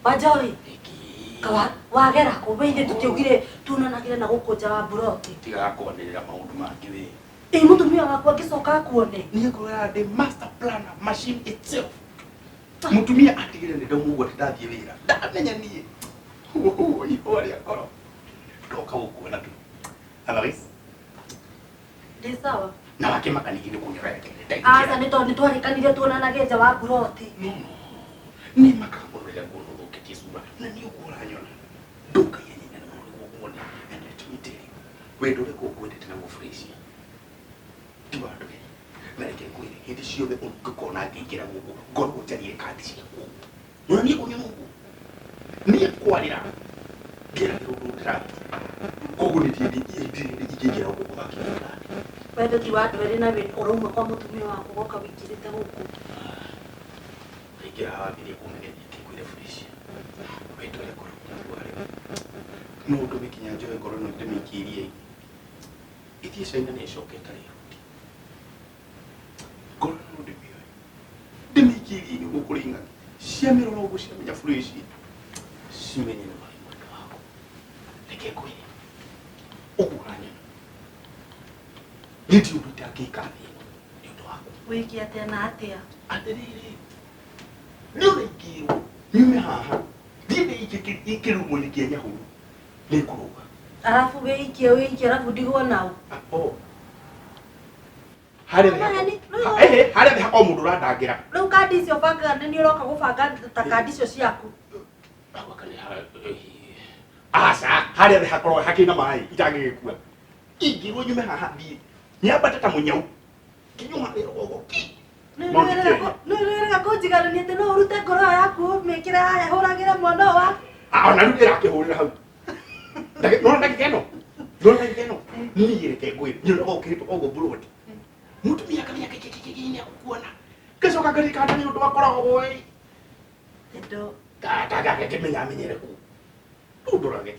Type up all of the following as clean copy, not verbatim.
Wanjohi. Kawa wagera kubeinde tutiugire tunanagire na gukunja wa buroti. Tiga kuonera maundu mangi we. Mutumia wakwa gicoka kuone. Ni ngora the master planner machine itself. Mutumia atigire ni ndamugo ndathie wira. Ndamenya nie. Ori akoro. Ndoka gukuona tu. Alaris. Ndi sawa. Na wake makanigire kunyereke. Asa ni twarikanire tunanage nja wa buroti. No. Ni makamuria kuno uketie sura. Na ni ukura nyona. Nduka yenye na mundu kuone. And let me tell you. Wewe ndore kukwendete na gufreshi. Tiba ndo. Mereke kweli. Hindi ciothe ungikona ngikira guku. Ngoro gutarie kandi ciaku. Nona ni kunyo mungu. Ni kwarira. Gira ndura. Kogo ni tindi ikigira guku bakira. Wewe ti watu wale na wewe urumwe kwa mutumia wako goka wikirite guku. Igira hawa biri kumene ikikwire fresh. Wewe ndore kurumwa. No ndo bikinyajo ngoro no ndemikirie. Itie shaina ne shoketa leo. Ngoro no ndemiyo. Ndemikirie ni gukuringa. Ciamiro no guciamenya fresh. Cimenye na mai mwaka wako. Reke kwire. Ukuranya. Niti urutake kathi. Ni ndo wako. Wiki atena atia. Aterere. Niwe ikiro. Nyume haha. Ndiye ikiru mwini Kenya huru. Ni kuruga. Alafu wiki alafu ndigwa nao. Oh. Hare hako mundu randangira. Riu kandi icio banga ni uroka gubanga ta kandi icio ciaku. Wakane asa hare hako hakina mai itagikua. Igirwo nyume haha ndi. Nyambata ta munyau. Kinyuma rero gogo ki. Nurega kunjigarania ati no urute ngoro yaku mekira haya huragira mwana wa. Ona rutira akihurira hau. Nona kigeno. Ni reke ngwira. Ni no kirito ogo buroti. Mutumia kamia kikikini akuona. Kesho kagari kana ni undu wakora oi. Endo Kata kemenya menyere ku. Udurage.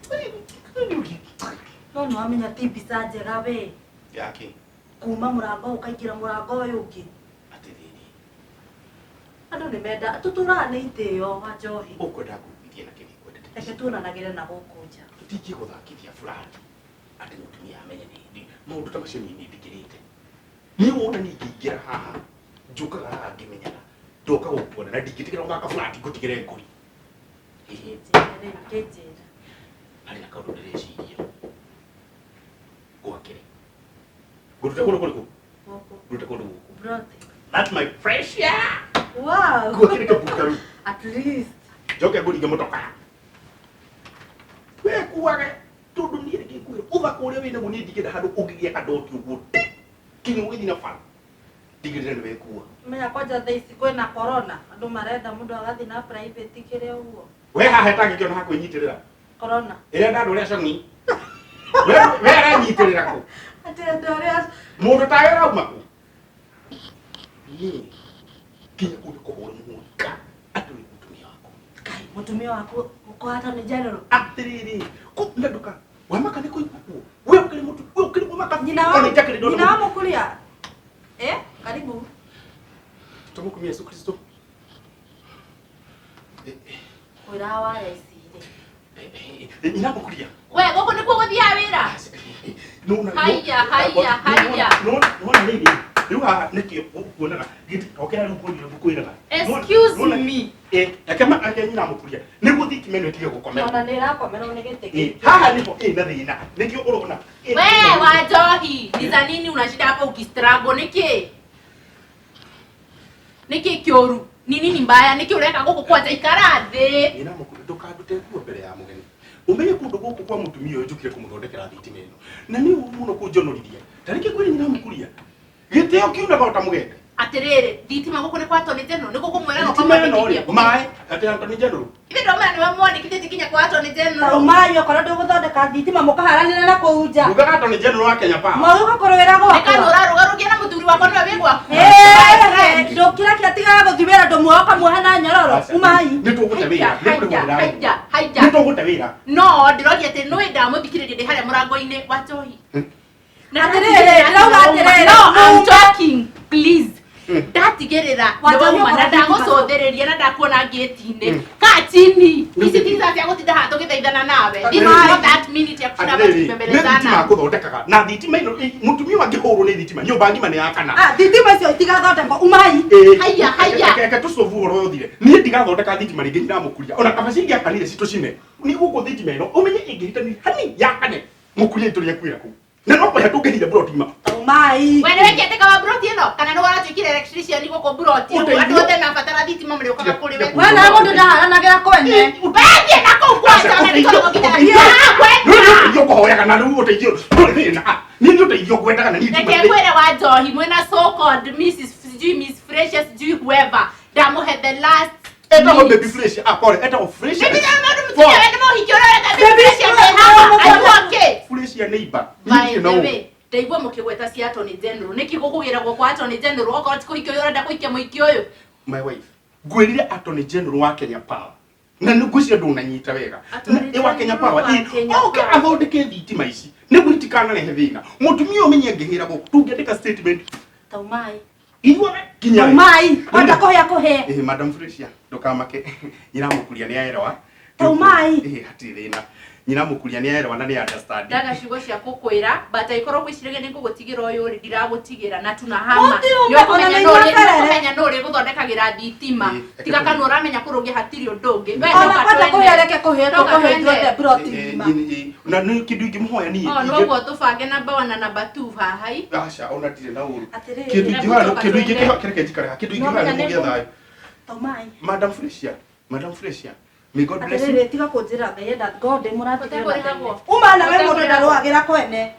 no amenya tipi njega we. Yake. Kuma murango ukaingira murango uyu ungi. Atiriri. Andu ni menda tuturane itio Wanjohi. Ukwenda kubitia na kini kwendete. Eke tunanagire na gukunja. Tutiki guthakithia fulani. Ati mutumia amenye ni maundu ta macio ni ndikirite. Ni wona ni ngigira haha. Njuka ngĩmenyana. Ndoka gũkuona na ndingĩtigĩra ngaka fulani ngũtigĩre ngũri. Kejera. Harĩ na kaũndũ ndĩreciria. Gwakĩrĩ. Ngũruta kũndũ kũrĩkũ? Ngũruta kũndũ gũkũ. Brother. That's my fresh air. Wow. Gwakĩrĩ kabukaru. At least. Njoke ngũringe mũtoka. We kuage. Tondũ niĩ ngĩkwĩra ũthaka ũrĩa wĩna guo niĩ ndingĩenda handũ ũngĩgĩa kandoti ũguo. Kinyo gĩthi na bara. Ndigĩrĩre nĩ wekua. Menya kwanja thaa ici kwĩna corona. Andũ marenda mũndũ agathi na private kĩrĩa ũguo. We haha ĩtangĩkĩona ha kwĩnyitĩrĩra. Corona. Ĩrĩa ndandu ũrĩa cong'i. We aranyitĩrĩra kũ? Ati andũ arĩa Mũndũ tawe rauma kũ? Kinya kũndũ kũhũra mũhũrika. Atĩ wĩ mũtumia wako. Kai mũtumia waku uko hata ni general. Atĩrĩrĩ. Kũnda nduka. Wamaka nĩ kũigua kuo. We ũkĩrĩ mũtu. We ũkĩrĩ mũmaka. Nyina wa mũkuria. Karibu. Tumukumia Yesu Kristo. Kwĩra wa icire. Nyina mũkuria. We gũkũ nĩkuo gũthiaga wĩra. Haya. Nona nini? Rĩu haha nĩkĩo kuonaga okera rĩu kuonire gũkwĩraga. Excuse me. Akama nyina mũkuria. Nĩ gũthi kimeno ĩtige gũkomera. Ona nĩ ĩrakomerwo nĩ gĩtĩ. Haha nĩho na thĩna. Nĩkĩo ũrona. We Wanjohi, ni za nini unashida hapa ukistruggle niki? Niki kĩũru. Ni nini mbaya? Niki ureka gũkũ kwanja ikara thĩ? Nyina mũkuria ndũkandute nguo mbere ya mũgeni. Umenye kũndũ gũkũ kwa mũtumia ũyũ njũkire kũmũthondekera thitima ĩno. Na nĩ ũru mũno kũnjonorithia. Tarĩki kwĩrĩ nyina mũkuria. Gĩtĩo kiunaga ota mũgende. Atĩrĩrĩ, thitima gũkũ nĩ kwa Attorney General, nĩ gũkũ mwĩra no kamwandĩkithia. Maĩ, atĩ Attorney General. Ithe ndoma nĩ wamwandĩkithĩtie kinya kwa Attorney General. Umayo korwo ndũgũthondeka thitima mũkaharanĩra na kũunja. Ugaga Attorney General wa Kenya Power. Mwaga ũkorwo wĩra gwakwa. Nĩkanũra rũgarũgia na mũthuri wakwa nĩwe wĩ gwakwa. Ndũkĩra kĩatigaga gũthi wĩra ndũmuoka muohe na nyororo. Umai. Nĩtũgũte wĩra. Haija. Nĩtũgũte wĩra. No, ndĩroria atĩ nĩ ndamũthikĩrĩria ndĩ harĩa mũrango-inĩ wa Njohi. Atĩrĩrĩ, ndĩrauga atĩrĩrĩ. No, I'm talking, please. Ndatigĩrĩra nĩwauma na ndagũcũthĩrĩria na ndakuona ngĩti-inĩ. Ka chini. Nisitiza ati agotinda haha tugithaithana nawe. This is not that minute ya kushinda hapa tukibembelezana. Thitima kuthondekaga na thitima ino mutumia wangihurwo ni thitima nyumba ngima ni yakana. Thitima icio itigathondekwo umai. Haya. Reke tucovu horo yothire. Ni ndigathondeka thitima ringi ndiramukuria. Ona kaba cingia kanire citucine. Ni guku thitima ino umenye ingihitani hani yakane. Mukuria ituria kwira ku. Na no kwa tungehire brotima. Umai. Wewe wekete kama broti ino kana no waratwikire electrician niko ko broti. Atu othe na fatara thitima muri ukaga kuri we. Wewe na mundu ndaharanagira kwene. Wewe na ko kwanza na niko ngina. Yo ko ya kana ru uteithio. Ni ndio uteithio kwenda ni. Neke kwere wa Njohi mwena so called Mrs. Miss Precious whoever. Damuhe the last. Eta ho baby fresh akore eta ho fresh. Baby na ndo mtiya wende mo hikiora ka baby fresh ya hawa. Are you okay? Fresh ya neighbor. By the way, ndaigua mukigweta ci Attorney General. Niki gukugira kwa Attorney General okora tiko hikio yora ndakuikia muikio uyu. My wife. Gwirire Attorney General wa Kenya Power. Na nigucia ndunanyita wega. E wa Kenya Power. Okay, athondeke thitima ici. Nigu itikana rehe thina. Mutumia umenye ngihira guku tungiandika statement. Taumai. Inyuone kinya. Umai. Wanda kuhe. Madam Freshia ndukamake. Nyiramukuria ni aerewa. Taumai. Hati thina. Nyiramukuria ni aerewa na ni understand. Daga ciugo cia kukwira but aikorwo gwicirege ni ngugutigira uyu ri ndiragutigira na tunahama yo kumenya no ri guthondekagira thitima tiga kana uramenya kurungi hatiri undungi we no kwenda kuyareke kuhe broti na ni kindu ingimuhoya ni no gwo tubange namba 1 na namba 2 hahai acha ona tire na uru kindu kireke jikare kindu ingihana ni mugia thayo Taumai. Madam Freshia may God bless you. Tiga kunjira ngayenda God muratigirwo. Uma na we mundu ndarwagira kwene.